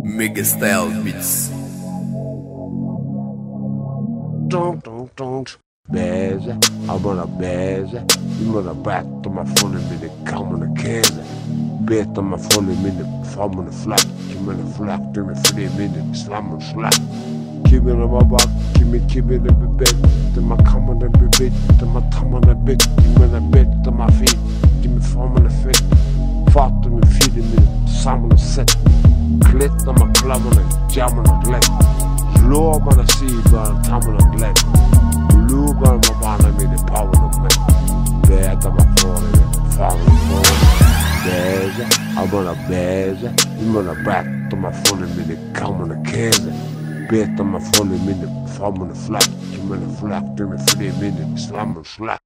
Mega style beats. Don't beze, abona beze, imana back my phone minute, come on the case. Bet on my phone minute, farm on the flat, give me the flat, do me 3 minutes, slam on flat. Keep it on my back, keep it every bit, to my come on every bit, to my thumb on a bit, give me the bit to my feet, give me farm on the fit, fart to me feeding me, sam on the set, clit on my club on the jam on the leg. Low man a see burn, time on a leg. Blue burn my man, I made the power of me. Bad on my phone, farm on the phone. Beze, I'm on a beze, I'm on a back to my phone and made it come on the case. Bet on my phone and made the farm on the flat, give me the flat, give me 3 minutes, slam on flat.